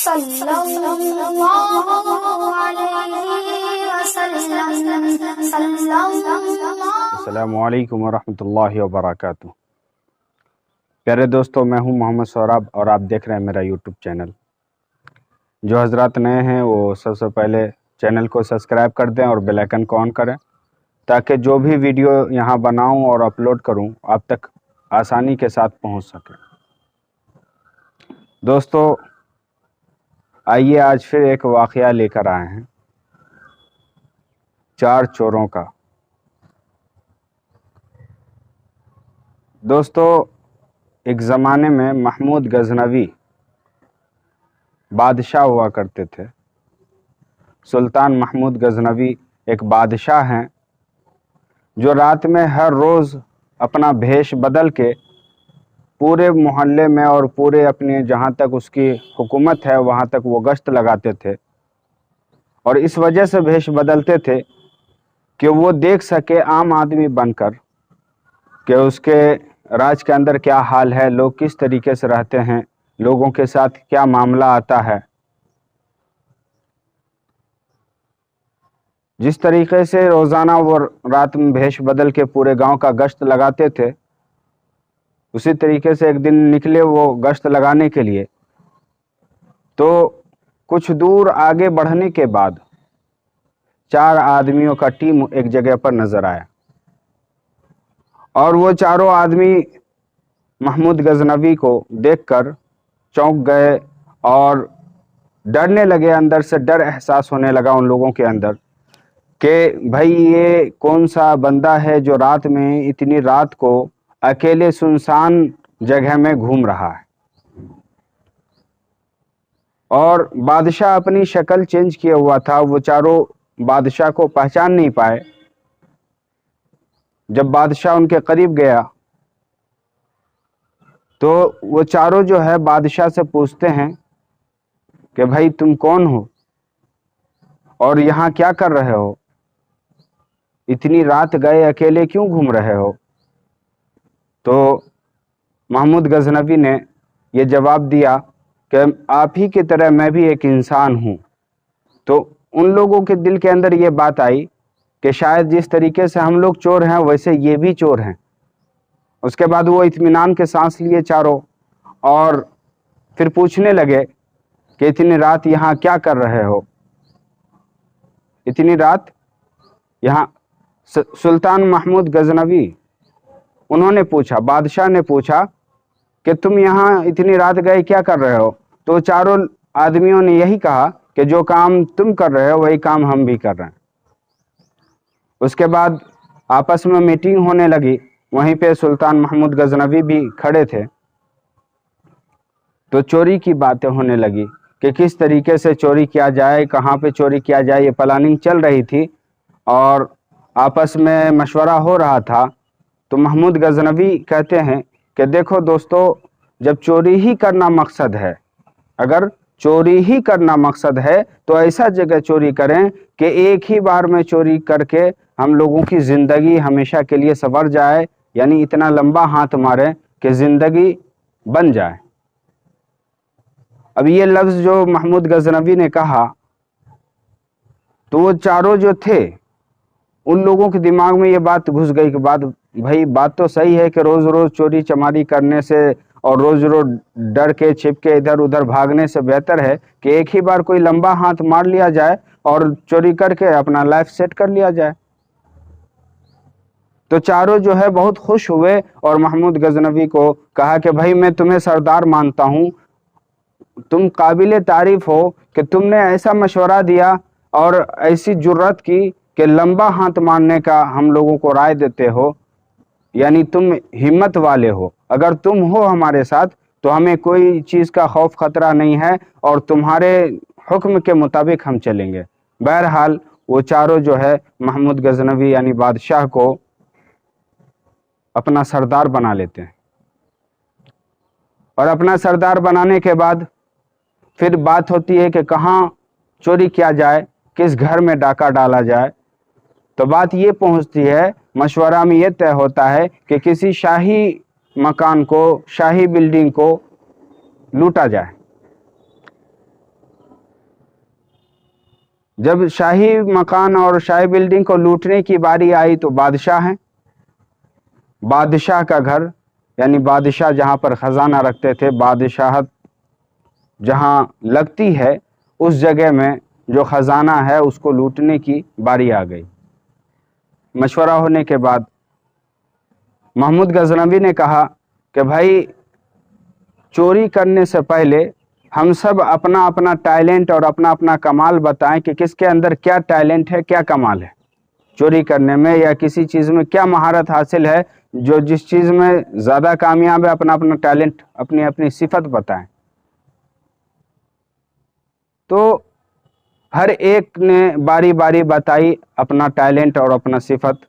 صلی اللہ علیہ وسلم صلی اللہ۔ السلام علیکم ورحمۃ اللہ وبرکاتہ۔ پیارے دوستو، میں ہوں محمد سوراب اور آپ دیکھ رہے ہیں میرا یوٹیوب چینل۔ جو حضرات نئے ہیں وہ سب سے پہلے چینل کو سبسکرائب کر دیں اور بیل آئیکن کو آن کریں تاکہ جو بھی ویڈیو یہاں بناؤں اور اپلوڈ کروں آپ تک آسانی کے ساتھ پہنچ سکے۔ دوستو، آئیے آج پھر ایک واقعہ لے کر آئے ہیں 4 چوروں کا۔ دوستو، ایک زمانے میں محمود غزنوی بادشاہ ہوا کرتے تھے۔ سلطان محمود غزنوی ایک بادشاہ ہیں جو رات میں ہر روز اپنا بھیش بدل کے پورے محلے میں اور پورے اپنے جہاں تک اس کی حکومت ہے وہاں تک وہ گشت لگاتے تھے، اور اس وجہ سے بھیش بدلتے تھے کہ وہ دیکھ سکے عام آدمی بن کر کہ اس کے راج کے اندر کیا حال ہے، لوگ کس طریقے سے رہتے ہیں، لوگوں کے ساتھ کیا معاملہ آتا ہے۔ جس طریقے سے روزانہ وہ رات میں بھیش بدل کے پورے گاؤں کا گشت لگاتے تھے، اسی طریقے سے ایک دن نکلے وہ گشت لگانے کے لیے، تو کچھ دور آگے بڑھنے کے بعد 4 آدمیوں کا ٹیم ایک جگہ پر نظر آیا، اور وہ چاروں آدمی محمود غزنوی کو دیکھ کر چونک گئے اور ڈرنے لگے۔ اندر سے ڈر احساس ہونے لگا ان لوگوں کے اندر کہ بھائی یہ کون سا بندہ ہے جو رات میں اتنی رات کو اکیلے سنسان جگہ میں گھوم رہا ہے۔ اور بادشاہ اپنی شکل چینج کیا ہوا تھا، وہ چاروں بادشاہ کو پہچان نہیں پائے۔ جب بادشاہ ان کے قریب گیا تو وہ چاروں جو ہے بادشاہ سے پوچھتے ہیں کہ بھائی تم کون ہو اور یہاں کیا کر رہے ہو، اتنی رات گئے اکیلے کیوں گھوم رہے ہو؟ تو محمود غزنوی نے یہ جواب دیا کہ آپ ہی کی طرح میں بھی ایک انسان ہوں۔ تو ان لوگوں کے دل کے اندر یہ بات آئی کہ شاید جس طریقے سے ہم لوگ چور ہیں ویسے یہ بھی چور ہیں۔ اس کے بعد وہ اطمینان کے سانس لیے چاروں، اور پھر پوچھنے لگے کہ اتنی رات یہاں کیا کر رہے ہو؟ اتنی رات یہاں سلطان محمود غزنوی انہوں نے پوچھا، بادشاہ نے پوچھا کہ تم یہاں اتنی رات گئے کیا کر رہے ہو؟ تو چاروں آدمیوں نے یہی کہا کہ جو کام تم کر رہے ہو وہی کام ہم بھی کر رہے ہیں۔ اس کے بعد آپس میں میٹنگ ہونے لگی، وہیں پہ سلطان محمود غزنوی بھی کھڑے تھے۔ تو چوری کی باتیں ہونے لگی کہ کس طریقے سے چوری کیا جائے، کہاں پہ چوری کیا جائے، یہ پلاننگ چل رہی تھی اور آپس میں مشورہ ہو رہا تھا۔ تو محمود غزنوی کہتے ہیں کہ دیکھو دوستو، جب چوری ہی کرنا مقصد ہے، اگر چوری ہی کرنا مقصد ہے تو ایسا جگہ چوری کریں کہ ایک ہی بار میں چوری کر کے ہم لوگوں کی زندگی ہمیشہ کے لیے سنور جائے، یعنی اتنا لمبا ہاتھ مارے کہ زندگی بن جائے۔ اب یہ لفظ جو محمود غزنوی نے کہا تو وہ چاروں جو تھے ان لوگوں کے دماغ میں یہ بات گھس گئی کہ بھائی بات تو صحیح ہے کہ روز روز چوری چماری کرنے سے اور روز روز ڈر کے چھپ کے ادھر ادھر بھاگنے سے بہتر ہے کہ ایک ہی بار کوئی لمبا ہاتھ مار لیا جائے اور چوری کر کے اپنا لائف سیٹ کر لیا جائے۔ تو چاروں جو ہے بہت خوش ہوئے اور محمود غزنوی کو کہا کہ بھائی میں تمہیں سردار مانتا ہوں، تم قابل تعریف ہو کہ تم نے ایسا مشورہ دیا اور ایسی جرت کی کہ لمبا ہاتھ مارنے کا ہم لوگوں کو رائے دیتے ہو، یعنی تم ہمت والے ہو۔ اگر تم ہو ہمارے ساتھ تو ہمیں کوئی چیز کا خوف خطرہ نہیں ہے اور تمہارے حکم کے مطابق ہم چلیں گے۔ بہرحال وہ چاروں جو ہے محمود غزنوی یعنی بادشاہ کو اپنا سردار بنا لیتے ہیں، اور اپنا سردار بنانے کے بعد پھر بات ہوتی ہے کہ کہاں چوری کیا جائے، کس گھر میں ڈاکہ ڈالا جائے۔ تو بات یہ پہنچتی ہے، مشورہ میں یہ طے ہوتا ہے کہ کسی شاہی مکان کو، شاہی بلڈنگ کو لوٹا جائے۔ جب شاہی مکان اور شاہی بلڈنگ کو لوٹنے کی باری آئی تو بادشاہ ہیں، بادشاہ کا گھر یعنی بادشاہ جہاں پر خزانہ رکھتے تھے، بادشاہت جہاں لگتی ہے اس جگہ میں جو خزانہ ہے اس کو لوٹنے کی باری آ گئی۔ مشورہ ہونے کے بعد محمود غزنوی نے کہا کہ بھائی چوری کرنے سے پہلے ہم سب اپنا اپنا ٹیلنٹ اور اپنا اپنا کمال بتائیں کہ کس کے اندر کیا ٹیلنٹ ہے، کیا کمال ہے چوری کرنے میں، یا کسی چیز میں کیا مہارت حاصل ہے، جو جس چیز میں زیادہ کامیاب ہے اپنا اپنا ٹیلنٹ، اپنی اپنی صفت بتائیں۔ تو ہر ایک نے باری باری بتائی اپنا ٹیلنٹ اور اپنا صفت،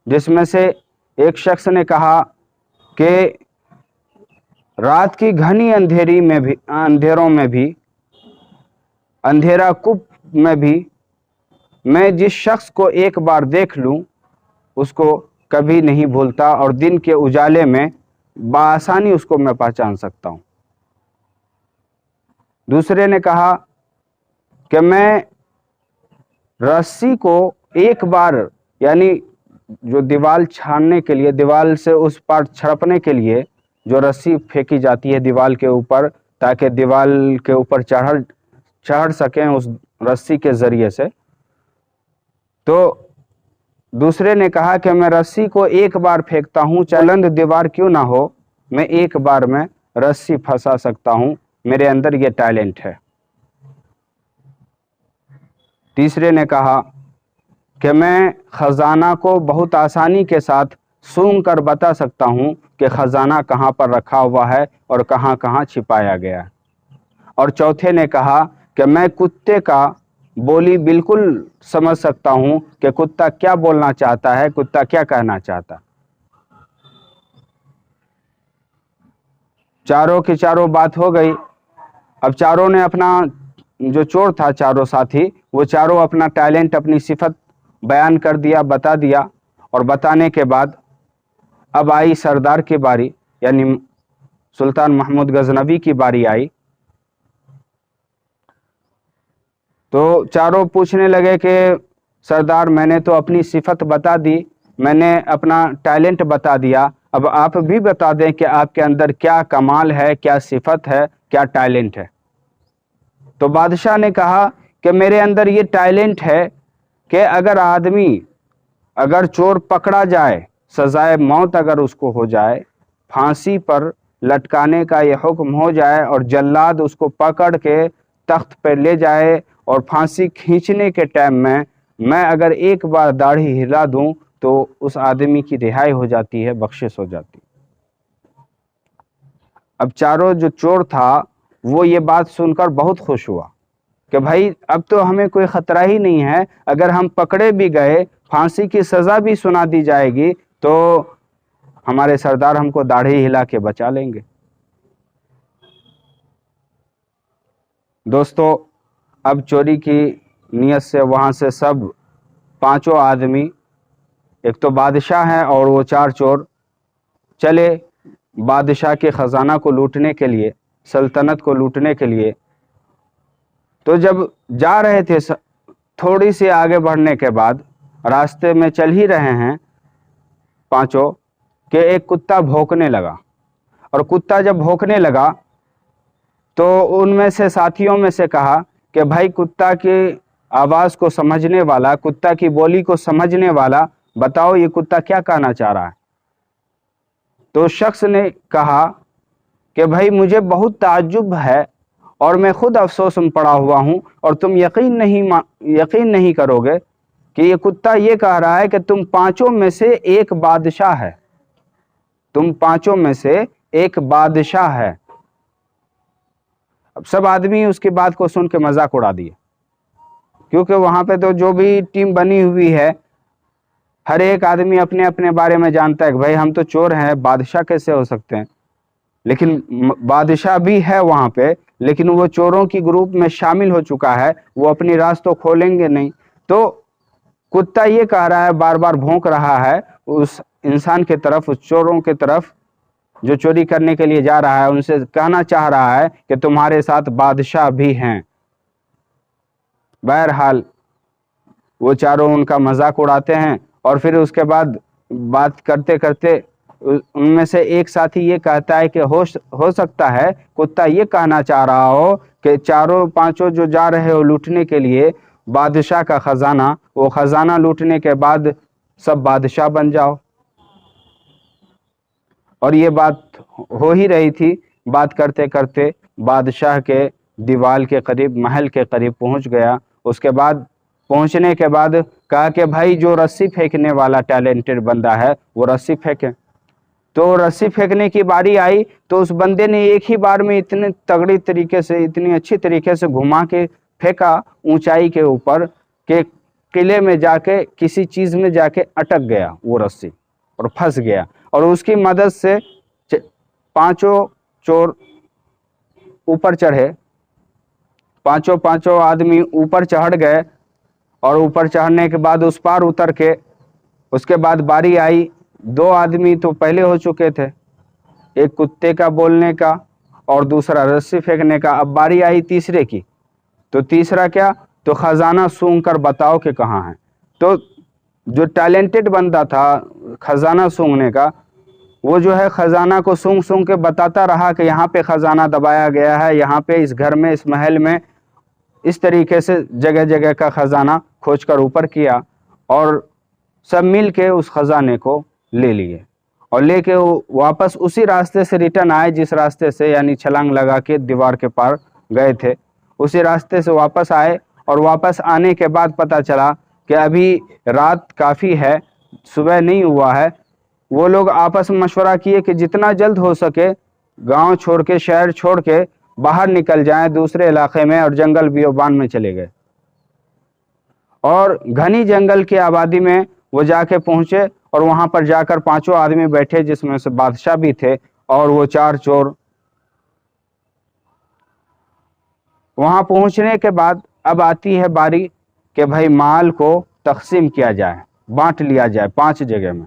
جس میں سے ایک شخص نے کہا کہ رات کی گھنی اندھیروں میں بھی اندھیرا کپ میں بھی میں جس شخص کو ایک بار دیکھ لوں اس کو کبھی نہیں بھولتا، اور دن کے اجالے میں بآسانی اس کو میں پہچان سکتا ہوں۔ دوسرے نے کہا کہ میں رسی کو ایک بار یعنی جو دیوال چھاننے کے لیے، دیوال سے اس پار چھڑپنے کے لیے جو رسی پھینکی جاتی ہے دیوال کے اوپر تاکہ دیوال کے اوپر چڑھ سکیں اس رسی کے ذریعے سے، تو دوسرے نے کہا کہ میں رسی کو ایک بار پھینکتا ہوں، چلند دیوار کیوں نہ ہو، میں ایک بار میں رسی پھنسا سکتا ہوں، میرے اندر یہ ٹیلنٹ ہے۔ تیسرے نے کہا کہ میں خزانہ کو بہت آسانی کے ساتھ سونگھ کر بتا سکتا ہوں کہ خزانہ کہاں پر رکھا ہوا ہے اور کہاں کہاں چھپایا گیا ہے۔ اور چوتھے نے کہا کہ میں کتے کا بولی بالکل سمجھ سکتا ہوں کہ کتا کیا بولنا چاہتا ہے، کتا کیا کہنا چاہتا۔ چاروں کی چاروں بات ہو گئی۔ اب چاروں نے اپنا، جو چور تھا چاروں ساتھی، وہ چاروں اپنا ٹیلنٹ، اپنی صفت بیان کر دیا، بتا دیا، اور بتانے کے بعد اب آئی سردار کی باری، یعنی سلطان محمود غزنوی کی باری آئی۔ تو چاروں پوچھنے لگے کہ سردار میں نے تو اپنی صفت بتا دی، میں نے اپنا ٹیلنٹ بتا دیا، اب آپ بھی بتا دیں کہ آپ کے اندر کیا کمال ہے، کیا صفت ہے، کیا ٹیلنٹ ہے۔ تو بادشاہ نے کہا کہ میرے اندر یہ ٹیلنٹ ہے کہ اگر چور پکڑا جائے، سزائے موت اگر اس کو ہو جائے، پھانسی پر لٹکانے کا یہ حکم ہو جائے اور جلاد اس کو پکڑ کے تخت پہ لے جائے اور پھانسی کھینچنے کے ٹائم میں اگر ایک بار داڑھی ہلا دوں تو اس آدمی کی رہائی ہو جاتی ہے، بخشش ہو جاتی۔ اب چاروں جو چور تھا وہ یہ بات سن کر بہت خوش ہوا کہ بھائی اب تو ہمیں کوئی خطرہ ہی نہیں ہے، اگر ہم پکڑے بھی گئے، پھانسی کی سزا بھی سنا دی جائے گی تو ہمارے سردار ہم کو داڑھی ہلا کے بچا لیں گے۔ دوستو، اب چوری کی نیت سے وہاں سے سب پانچوں آدمی، ایک تو بادشاہ ہیں اور وہ چار چور، چلے بادشاہ کے خزانہ کو لوٹنے کے لیے، سلطنت کو لوٹنے کے لیے۔ تو جب جا رہے تھے، تھوڑی سی آگے بڑھنے کے بعد راستے میں چل ہی رہے ہیں پانچوں کہ ایک کتا بھونکنے لگا، اور کتا جب بھونکنے لگا تو ان میں سے ساتھیوں میں سے کہا کہ بھائی کتا کی آواز کو سمجھنے والا، کتا کی بولی کو سمجھنے والا، بتاؤ یہ کتا کیا کہنا چاہ رہا ہے۔ تو شخص نے کہا کہ بھائی مجھے بہت تعجب ہے اور میں خود افسوس میں پڑا ہوا ہوں، اور تم یقین نہیں کرو گے کہ یہ کتا یہ کہہ رہا ہے کہ تم پانچوں میں سے ایک بادشاہ ہے، تم پانچوں میں سے ایک بادشاہ ہے۔ اب سب آدمی اس کی بات کو سن کے مذاق اڑا دیے، کیونکہ وہاں پہ تو جو بھی ٹیم بنی ہوئی ہے ہر ایک آدمی اپنے اپنے بارے میں جانتا ہے کہ بھائی ہم تو چور ہیں، بادشاہ کیسے ہو سکتے ہیں، لیکن بادشاہ بھی ہے وہاں پہ، لیکن وہ چوروں کی گروپ میں شامل ہو چکا ہے، وہ اپنی راز تو کھولیں گے نہیں۔ تو کتا یہ کہہ رہا ہے، بار بار بھونک رہا ہے اس انسان کے طرف، اس چوروں کے طرف جو چوری کرنے کے لیے جا رہا ہے، ان سے کہنا چاہ رہا ہے کہ تمہارے ساتھ بادشاہ بھی ہیں۔ بہرحال وہ چاروں ان کا مذاق اڑاتے ہیں اور پھر اس کے بعد بات کرتے کرتے ان میں سے ایک ساتھی یہ کہتا ہے کہ ہو سکتا ہے کتا یہ کہنا چاہ رہا ہو کہ چاروں پانچوں جو جا رہے ہو لوٹنے کے لیے بادشاہ کا خزانہ، وہ خزانہ لوٹنے کے بعد سب بادشاہ بن جاؤ۔ اور یہ بات ہو ہی رہی تھی، بات کرتے کرتے بادشاہ کے دیوال کے قریب، محل کے قریب پہنچ گیا۔ اس کے بعد پہنچنے کے بعد کہا کہ بھائی جو رسی پھینکنے والا ٹیلنٹڈ بندہ ہے وہ رسی پھینکے۔ تو رسی پھینکنے کی باری آئی تو اس بندے نے ایک ہی بار میں اتنے تگڑی طریقے سے، اتنی اچھی طریقے سے گھما کے پھینکا اونچائی کے اوپر کہ قلعے میں جا کے کسی چیز میں جا کے اٹک گیا وہ رسی اور پھنس گیا۔ اور اس کی مدد سے پانچوں چور اوپر چڑھے، پانچوں آدمی اوپر چڑھ گئے، اور اوپر چڑھنے کے بعد اس پار اتر کے اس کے بعد باری آئی، دو آدمی تو پہلے ہو چکے تھے، ایک کتے کا بولنے کا اور دوسرا رسی پھینکنے کا۔ اب باری آئی تیسرے کی، تو تیسرا کیا، تو خزانہ سونگ کر بتاؤ کہ کہاں ہے۔ تو جو ٹیلنٹڈ بندہ تھا خزانہ سونگنے کا، وہ جو ہے خزانہ کو سونگ سونگ کے بتاتا رہا کہ یہاں پہ خزانہ دبایا گیا ہے، یہاں پہ اس گھر میں، اس محل میں، اس طریقے سے جگہ جگہ کا خزانہ کھوج کر اوپر کیا، اور سب مل کے اس خزانے کو لے لیے، اور لے کے واپس اسی راستے سے ریٹرن آئے جس راستے سے، یعنی چھلانگ لگا کے دیوار کے پار گئے تھے، اسی راستے سے واپس آئے۔ اور واپس آنے کے بعد پتہ چلا کہ ابھی رات کافی ہے، صبح نہیں ہوا ہے۔ وہ لوگ آپس میں مشورہ کیے کہ جتنا جلد ہو سکے گاؤں چھوڑ کے، شہر چھوڑ کے باہر نکل جائیں دوسرے علاقے میں، اور جنگل بیابان میں چلے گئے، اور گھنی جنگل کی آبادی میں وہ جا کے پہنچے، اور وہاں پر جا کر پانچوں آدمی بیٹھے جس میں سے بادشاہ بھی تھے اور وہ چار چور۔ وہاں پہنچنے کے بعد اب آتی ہے باری کہ بھائی مال کو تقسیم کیا جائے، بانٹ لیا جائے 5 جگہ میں۔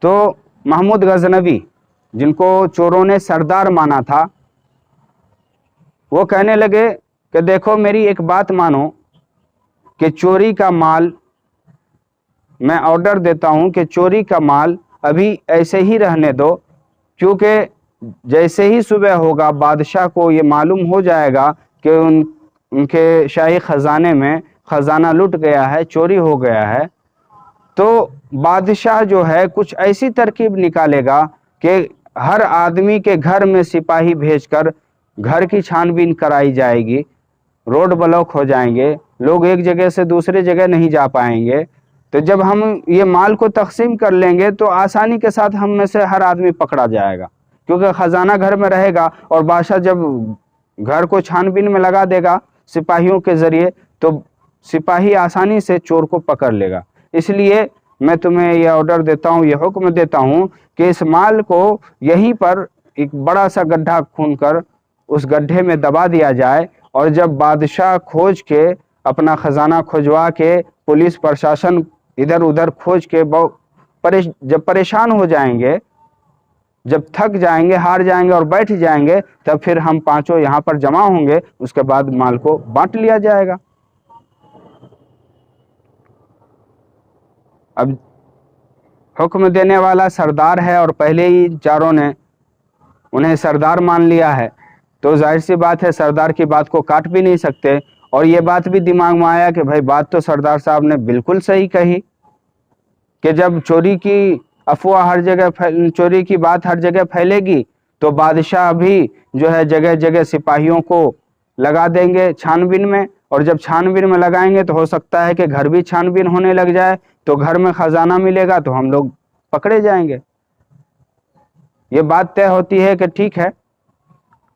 تو محمود غزنوی، جن کو چوروں نے سردار مانا تھا، وہ کہنے لگے کہ دیکھو میری ایک بات مانو کہ چوری کا مال، میں آرڈر دیتا ہوں کہ چوری کا مال ابھی ایسے ہی رہنے دو، کیونکہ جیسے ہی صبح ہوگا بادشاہ کو یہ معلوم ہو جائے گا کہ ان کے شاہی خزانے میں خزانہ لٹ گیا ہے، چوری ہو گیا ہے، تو بادشاہ جو ہے کچھ ایسی ترکیب نکالے گا کہ ہر آدمی کے گھر میں سپاہی بھیج کر گھر کی چھان بین کرائی جائے گی، روڈ بلاک ہو جائیں گے، لوگ ایک جگہ سے دوسرے جگہ نہیں جا پائیں گے۔ تو جب ہم یہ مال کو تقسیم کر لیں گے تو آسانی کے ساتھ ہم میں سے ہر آدمی پکڑا جائے گا، کیونکہ خزانہ گھر میں رہے گا، اور بادشاہ جب گھر کو چھان بین میں لگا دے گا سپاہیوں کے ذریعے تو سپاہی آسانی سے چور کو پکڑ لے گا۔ اس لیے میں تمہیں یہ آرڈر دیتا ہوں، یہ حکم دیتا ہوں کہ اس مال کو یہیں پر ایک بڑا سا گڈھا کھود کر اس گڈھے میں دبا دیا جائے، اور جب بادشاہ کھوج کے اپنا خزانہ کھجوا کے، پولیس پرشاسن ادھر ادھر کھوج کے جب پریشان ہو جائیں گے، جب تھک جائیں گے، ہار جائیں گے اور بیٹھ جائیں گے، تب پھر ہم پانچوں یہاں پر جمع ہوں گے، اس کے بعد مال کو بانٹ لیا جائے گا۔ اب حکم دینے والا سردار ہے، اور پہلے ہی چاروں نے انہیں سردار مان لیا ہے، تو ظاہر سی بات ہے سردار کی بات کو کاٹ بھی نہیں سکتے۔ اور یہ بات بھی دماغ میں آیا کہ بھائی بات تو سردار صاحب نے بالکل صحیح کہی کہ جب چوری کی افواہ ہر جگہ چوری کی بات ہر جگہ پھیلے گی تو بادشاہ بھی جو ہے جگہ جگہ سپاہیوں کو لگا دیں گے چھان بین میں، اور جب چھان بین میں لگائیں گے تو ہو سکتا ہے کہ گھر بھی چھان بین ہونے لگ جائے، تو گھر میں خزانہ ملے گا تو ہم لوگ پکڑے جائیں گے۔ یہ بات طے ہوتی ہے کہ ٹھیک ہے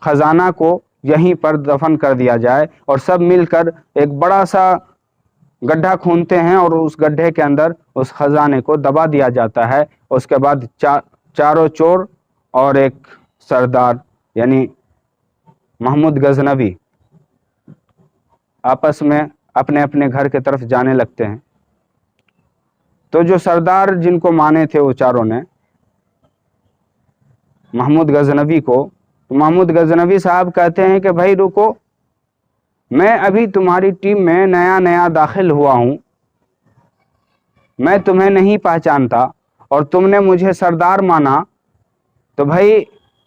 خزانہ کو یہیں پر دفن کر دیا جائے، اور سب مل کر ایک بڑا سا گڈھا کھودتے ہیں اور اس گڈھے کے اندر اس خزانے کو دبا دیا جاتا ہے۔ اس کے بعد چاروں چور اور ایک سردار یعنی محمود غزنوی آپس میں اپنے اپنے گھر کی طرف جانے لگتے ہیں۔ تو جو سردار جن کو مانے تھے وہ چاروں نے محمود غزنوی کو، تو محمود غزنوی صاحب کہتے ہیں کہ بھائی رکو، میں ابھی تمہاری ٹیم میں نیا داخل ہوا ہوں، میں تمہیں نہیں پہچانتا اور تم نے مجھے سردار مانا، تو بھائی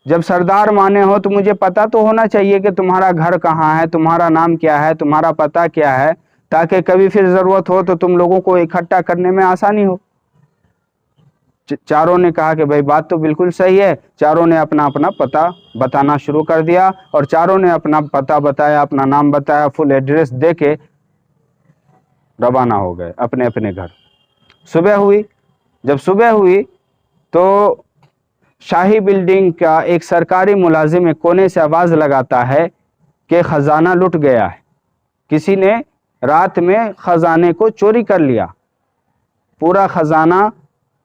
جب سردار مانے ہو تو مجھے پتا تو ہونا چاہیے کہ تمہارا گھر کہاں ہے، تمہارا نام کیا ہے، تمہارا پتہ کیا ہے، تاکہ کبھی پھر ضرورت ہو تو تم لوگوں کو اکٹھا کرنے میں آسانی ہو۔ چاروں نے کہا کہ بھائی بات تو بالکل صحیح ہے۔ چاروں نے اپنا اپنا پتہ بتانا شروع کر دیا اور چاروں نے اپنا پتہ بتایا، اپنا نام بتایا، فل ایڈریس دے کے روانہ ہو گئے اپنے اپنے گھر۔ صبح ہوئی، جب صبح ہوئی تو شاہی بلڈنگ کا ایک سرکاری ملازم ایک کونے سے آواز لگاتا ہے کہ خزانہ لٹ گیا ہے، کسی نے رات میں خزانے کو چوری کر لیا، پورا خزانہ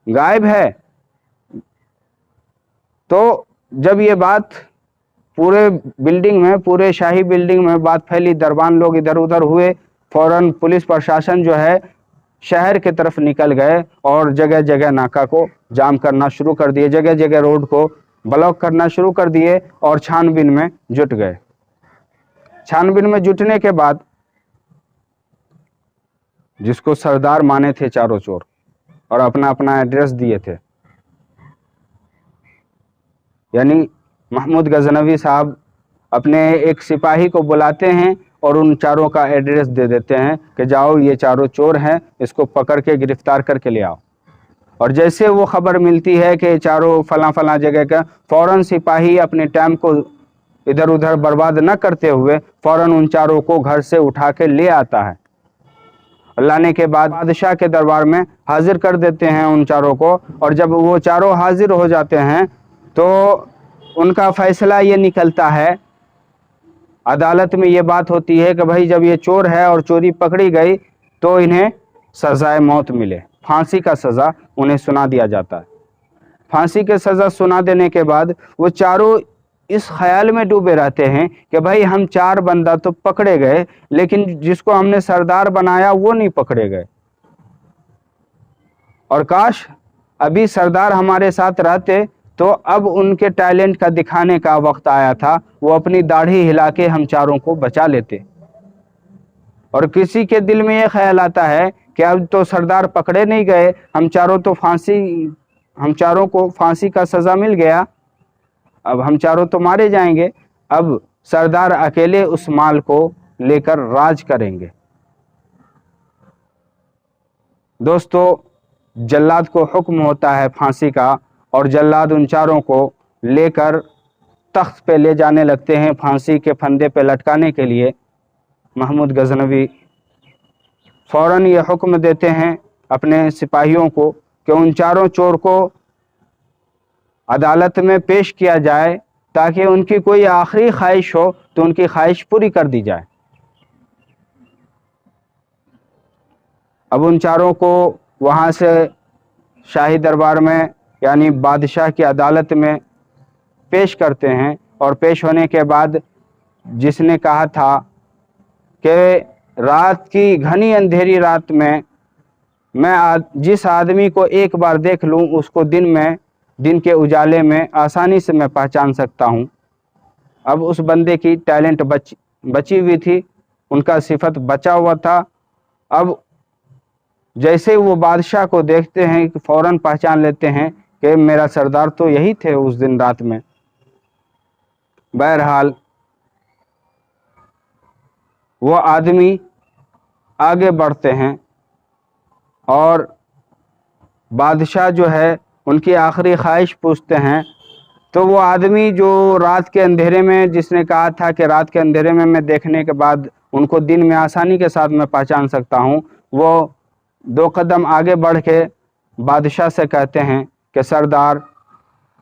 غائب ہے۔ تو جب یہ بات پورے بلڈنگ میں، پورے شاہی بلڈنگ میں بات پھیلی، دربان لوگ ادھر ادھر ہوئے، فوراً پولیس پرشاسن جو ہے شہر کی طرف نکل گئے اور جگہ جگہ ناکہ کو جام کرنا شروع کر دیے، جگہ جگہ روڈ کو بلاک کرنا شروع کر دیے اور چھان بین میں جٹ گئے۔ چھان بین میں جٹنے کے بعد جس کو سردار مانے تھے چاروں چور اور اپنا اپنا ایڈریس دیے تھے، یعنی محمود غزنوی صاحب اپنے ایک سپاہی کو بلاتے ہیں اور ان چاروں کا ایڈریس دے دیتے ہیں کہ جاؤ یہ چاروں چور ہیں، اس کو پکڑ کے گرفتار کر کے لے آؤ۔ اور جیسے وہ خبر ملتی ہے کہ چاروں فلاں فلاں جگہ کا، فوراً سپاہی اپنے ٹائم کو ادھر ادھر برباد نہ کرتے ہوئے فوراً ان چاروں کو گھر سے اٹھا کے لے آتا ہے۔ لانے کے بعد بادشاہ کے دربار میں حاضر کر دیتے ہیں ان چاروں کو، اور جب وہ چاروں حاضر ہو جاتے ہیں تو ان کا فیصلہ یہ نکلتا ہے، عدالت میں یہ بات ہوتی ہے کہ بھائی جب یہ چور ہے اور چوری پکڑی گئی تو انہیں سزائے موت ملے، پھانسی کا سزا انہیں سنا دیا جاتا ہے۔ پھانسی کے سزا سنا دینے کے بعد وہ چاروں اس خیال میں ڈوبے رہتے ہیں کہ بھائی ہم چار بندہ تو پکڑے گئے لیکن جس کو ہم نے سردار بنایا وہ نہیں پکڑے گئے، اور کاش ابھی سردار ہمارے ساتھ رہتے تو اب ان کے ٹیلنٹ کا دکھانے کا وقت آیا تھا، وہ اپنی داڑھی ہلا کے ہم چاروں کو بچا لیتے۔ اور کسی کے دل میں یہ خیال آتا ہے کہ اب تو سردار پکڑے نہیں گئے، ہم چاروں کو پھانسی کا سزا مل گیا، اب ہم چاروں تو مارے جائیں گے، اب سردار اکیلے اس مال کو لے کر راج کریں گے۔ دوستو، جلاد کو حکم ہوتا ہے پھانسی کا، اور جلاد ان چاروں کو لے کر تخت پہ لے جانے لگتے ہیں پھانسی کے پھندے پہ لٹکانے کے لیے۔ محمود غزنوی فوراً یہ حکم دیتے ہیں اپنے سپاہیوں کو کہ ان چاروں چور کو عدالت میں پیش کیا جائے تاکہ ان کی کوئی آخری خواہش ہو تو ان کی خواہش پوری کر دی جائے۔ اب ان چاروں کو وہاں سے شاہی دربار میں یعنی بادشاہ کی عدالت میں پیش کرتے ہیں، اور پیش ہونے کے بعد جس نے کہا تھا کہ رات کی گھنی اندھیری رات میں جس آدمی کو ایک بار دیکھ لوں اس کو دن کے اجالے میں آسانی سے میں پہچان سکتا ہوں، اب اس بندے کی ٹیلنٹ بچی ہوئی تھی، ان کا صفت بچا ہوا تھا۔ اب جیسے وہ بادشاہ کو دیکھتے ہیں کہ فوراً پہچان لیتے ہیں کہ میرا سردار تو یہی تھے اس دن رات میں۔ بہرحال وہ آدمی آگے بڑھتے ہیں اور بادشاہ جو ہے ان کی آخری خواہش پوچھتے ہیں، تو وہ آدمی جو رات کے اندھیرے میں جس نے کہا تھا کہ رات کے اندھیرے میں دیکھنے کے بعد ان کو دن میں آسانی کے ساتھ میں پہچان سکتا ہوں، وہ 2 قدم آگے بڑھ کے بادشاہ سے کہتے ہیں کہ سردار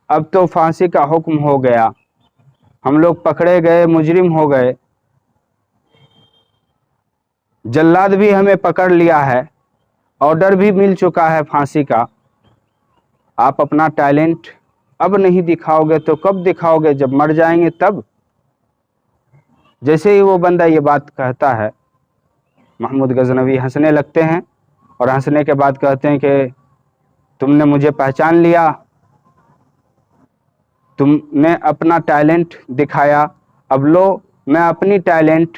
اب تو پھانسی کا حکم ہو گیا، ہم لوگ پکڑے گئے، مجرم ہو گئے، جلاد بھی ہمیں پکڑ لیا ہے، آرڈر بھی مل چکا ہے پھانسی کا، آپ اپنا ٹیلنٹ اب نہیں دکھاؤ گے تو کب دکھاؤ گے؟ جب مر جائیں گے تب۔ جیسے ہی وہ بندہ یہ بات کہتا ہے محمود غزنوی ہنسنے لگتے ہیں، اور ہنسنے کے بعد کہتے ہیں کہ تم نے مجھے پہچان لیا، تم نے اپنا ٹیلنٹ دکھایا، اب لو میں اپنی ٹیلنٹ